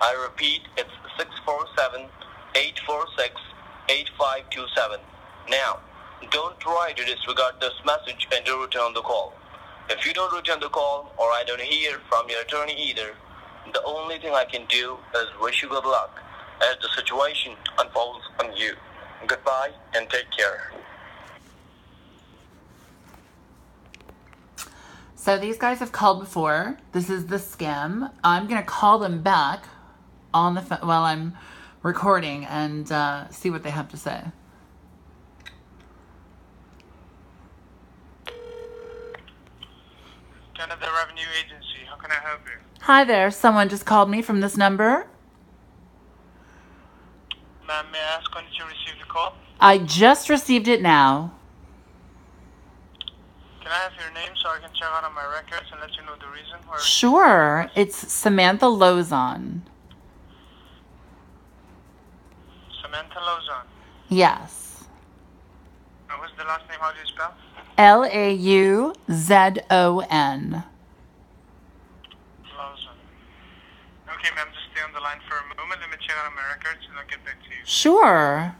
I repeat, it's 647-846-8527. Now, don't try to disregard this message and do return the call. If you don't return the call or I don't hear from your attorney either, the only thing I can do is wish you good luck as the situation unfolds on you. Goodbye and take care. So these guys have called before. This is the scam. I'm going to call them back on the phone while I'm recording and see what they have to say. Canada Revenue Agency, how can I help you? Hi there. Someone just called me from this number. Ma'am, may I ask when did you receive the call? I just received it now. Can I have your name so I can check out on my records and let you know the reason? Sure. It's Samantha Lozon. Samantha Lozon. Yes. And what's the last name? How do you spell? Lauzon. Lozon. Okay, ma'am, just stay on the line for a moment. Let me check out on my records and I'll get back to you. Sure.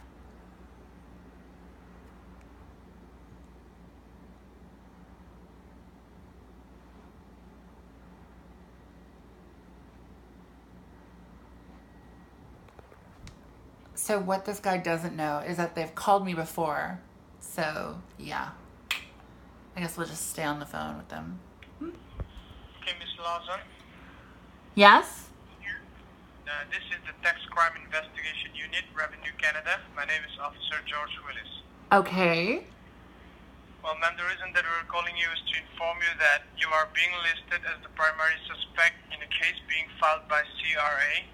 So what this guy doesn't know is that they've called me before. So, yeah. I guess we'll just stay on the phone with them. Okay, Miss Lawson. Yes? This is the Tax Crime Investigation Unit, Revenue Canada. My name is Officer George Willis. Okay. Well, ma'am, the reason that we're calling you is to inform you that you are being listed as the primary suspect in a case being filed by CRA.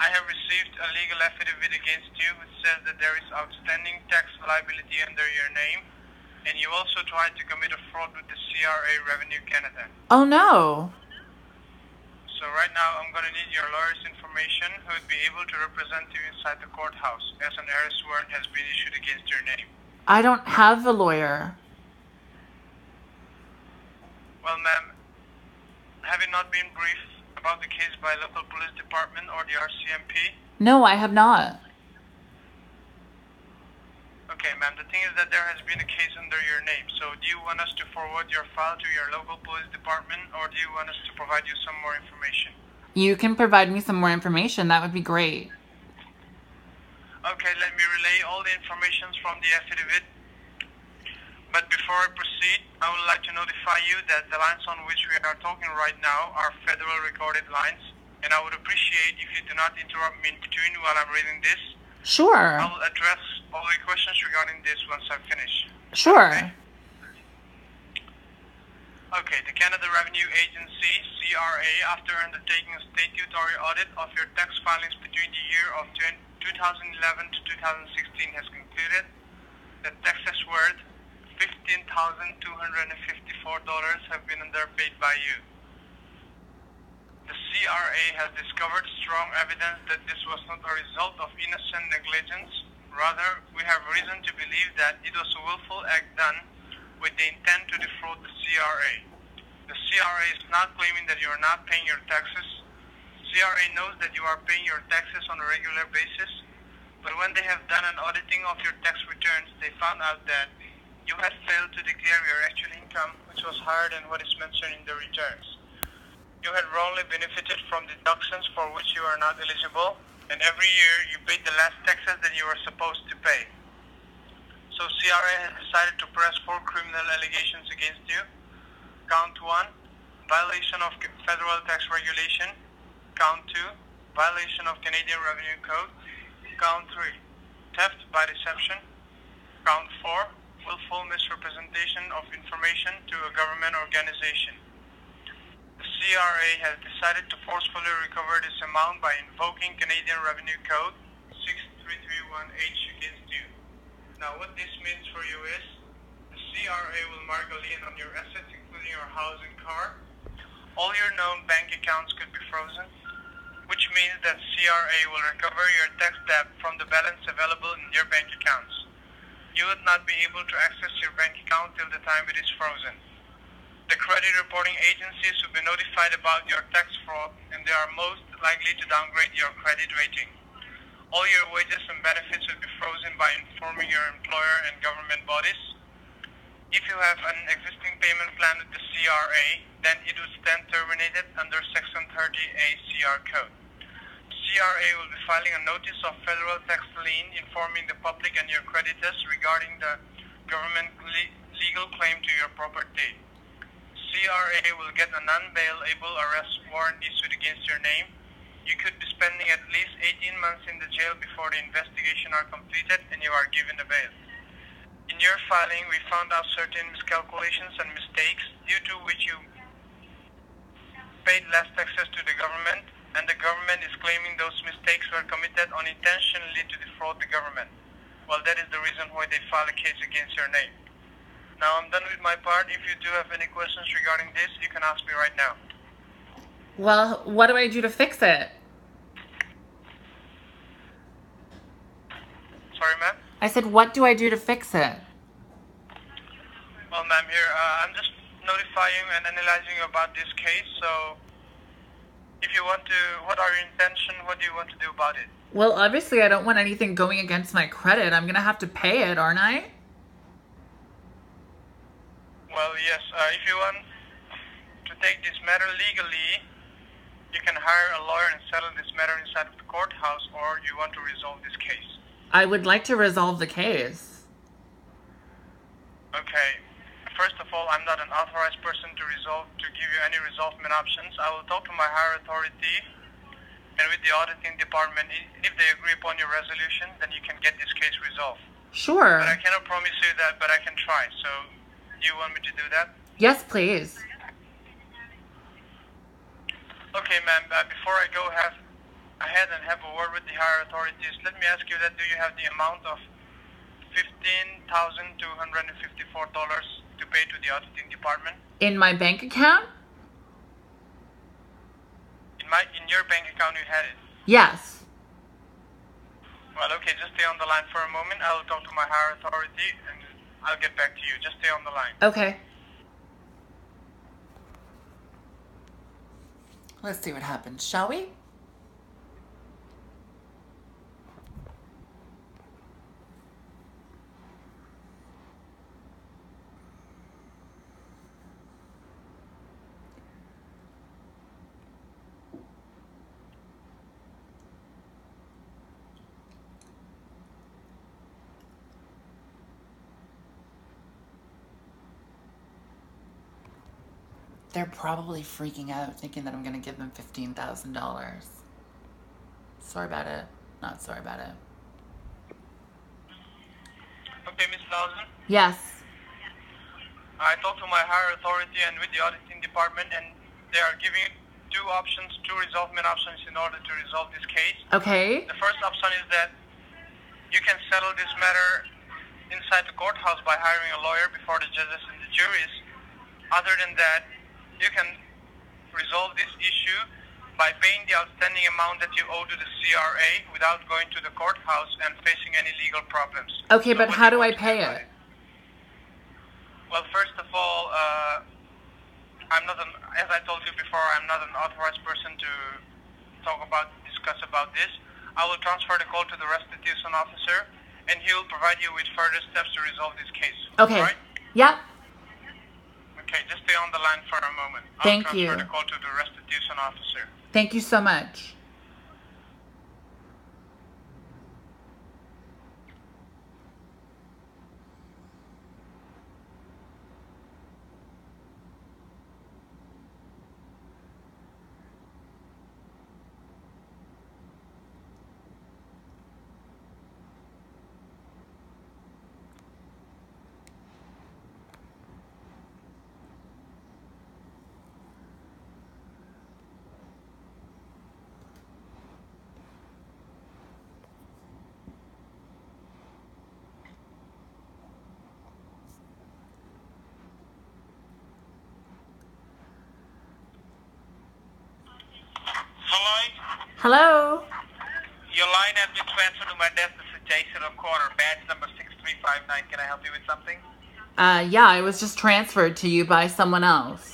I have received a legal affidavit against you which says that there is outstanding tax liability under your name, and you also tried to commit a fraud with the CRA Revenue Canada. Oh, no. So right now I'm going to need your lawyer's information who would be able to represent you inside the courthouse as an arrest warrant has been issued against your name. I don't have a lawyer. Well, ma'am, have you not been briefed about the case by local police department or the RCMP? No, I have not. Okay, ma'am, the thing is that there has been a case under your name. So do you want us to forward your file to your local police department or do you want us to provide you some more information? You can provide me some more information. That would be great. Okay, let me relay all the information from the affidavit. But before I proceed, I would like to notify you that the lines on which we are talking right now are federal recorded lines, and I would appreciate if you do not interrupt me in between while I'm reading this. Sure. I will address all the questions regarding this once I finish. Sure. Okay, the Canada Revenue Agency, CRA, after undertaking a statutory audit of your tax filings between the year of 2011 to 2016 has concluded that taxes worth $15,254 have been underpaid by you. The CRA has discovered strong evidence that this was not a result of innocent negligence. Rather, we have reason to believe that it was a willful act done with the intent to defraud the CRA. The CRA is not claiming that you are not paying your taxes. CRA knows that you are paying your taxes on a regular basis, but when they have done an auditing of your tax returns, they found out that you had failed to declare your actual income, which was higher than what is mentioned in the returns. You had wrongly benefited from deductions for which you are not eligible, and every year you paid the last taxes that you were supposed to pay. So CRA has decided to press 4 criminal allegations against you. Count 1, violation of federal tax regulation. Count 2, violation of Canadian Revenue Code. Count 3, theft by deception. Count 4, willful misrepresentation of information to a government organization. The CRA has decided to forcefully recover this amount by invoking Canadian Revenue Code 6331H against you. Now what this means for you is, the CRA will mark a lien on your assets including your house and car. All your known bank accounts could be frozen, which means that CRA will recover your tax debt from the balance available in your bank accounts. You would not be able to access your bank account till the time it is frozen. The credit reporting agencies will be notified about your tax fraud, and they are most likely to downgrade your credit rating. All your wages and benefits will be frozen by informing your employer and government bodies. If you have an existing payment plan with the CRA, then it will stand terminated under Section 30A CR Code. CRA will be filing a notice of federal tax lien informing the public and your creditors regarding the government legal claim to your property. CRA will get a non-bailable arrest warrant issued against your name. You could be spending at least 18 months in the jail before the investigation are completed and you are given a bail. In your filing, we found out certain miscalculations and mistakes due to which you paid less taxes to the government, and the government is claiming those mistakes were committed unintentionally to defraud the government. Well, that is the reason why they filed a case against your name. Now I'm done with my part. If you do have any questions regarding this, you can ask me right now. Well, what do I do to fix it? Sorry, ma'am? I said, what do I do to fix it? Well, ma'am, here, I'm just notifying and analyzing you about this case, so if you want to, what are your intentions? What do you want to do about it? Well, obviously I don't want anything going against my credit. I'm going to have to pay it, aren't I? Well, yes, if you want to take this matter legally, you can hire a lawyer and settle this matter inside of the courthouse, or you want to resolve this case. I would like to resolve the case. Okay. First of all, I'm not an authorized person to give you any resolvement options. I will talk to my higher authority and with the auditing department. If they agree upon your resolution, then you can get this case resolved. Sure. But I cannot promise you that, but I can try. So, do you want me to do that? Yes, please. Okay, ma'am. Before I go ahead and have a word with the higher authorities, let me ask you that: do you have the amount of $15,254 to pay to the auditing department? In my bank account? In your bank account, you had it? Yes. Well, okay, just stay on the line for a moment. I will talk to my higher authority and I'll get back to you. Just stay on the line. Okay. Let's see what happens, shall we? They're probably freaking out, thinking that I'm going to give them $15,000. Sorry about it. Not sorry about it. Okay, Ms. Lawson. Yes. I talked to my higher authority and with the auditing department, and they are giving two resolvement options in order to resolve this case. Okay. The first option is that you can settle this matter inside the courthouse by hiring a lawyer before the judges and the juries. Other than that, you can resolve this issue by paying the outstanding amount that you owe to the CRA without going to the courthouse and facing any legal problems. Okay, So but what how do do you I want to pay do about it? Well, first of all, as I told you before, I'm not an authorized person to discuss about this. I will transfer the call to the restitution officer, and he will provide you with further steps to resolve this case. Okay. All right? Yep. Okay, just stay on the line for a moment. Thank I'll you. transfer the call to the restitution officer. Thank you so much. Hello? Your line has been transferred to my desk. This is Jason O'Connor, badge number 6359. Can I help you with something? Yeah, I was just transferred to you by someone else.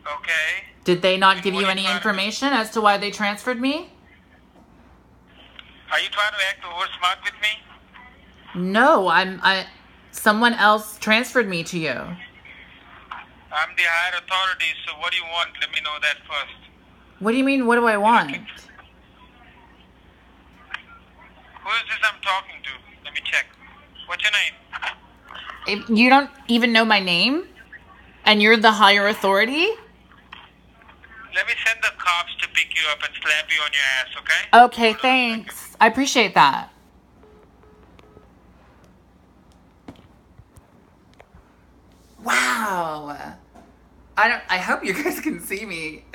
Okay. Did they not give What you are you any trying to do? information as to why they transferred me? Are you trying to act over smart with me? No, someone else transferred me to you. I'm the higher authority, so what do you want? Let me know that first. What do you mean, what do I want? Who is this I'm talking to? Let me check. What's your name? If you don't even know my name? And you're the higher authority? Let me send the cops to pick you up and slap you on your ass, okay? Okay, Hold on a thanks. I appreciate that. Wow. I hope you guys can see me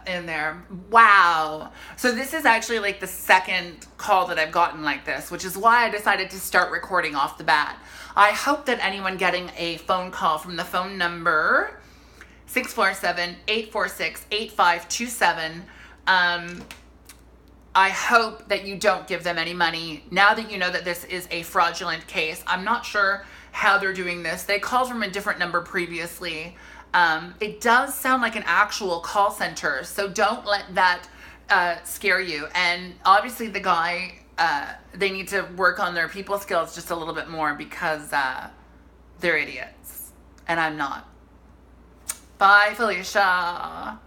in there. Wow. So this is actually like the second call that I've gotten like this, which is why I decided to start recording off the bat. I hope that anyone getting a phone call from the phone number 647-846-8527, I hope that you don't give them any money. Now that you know that this is a fraudulent case, I'm not sure how they're doing this. They called from a different number previously. It does sound like an actual call center, so don't let that scare you. And obviously the guy, they need to work on their people skills just a little bit more because they're idiots. And I'm not. Bye, Felicia.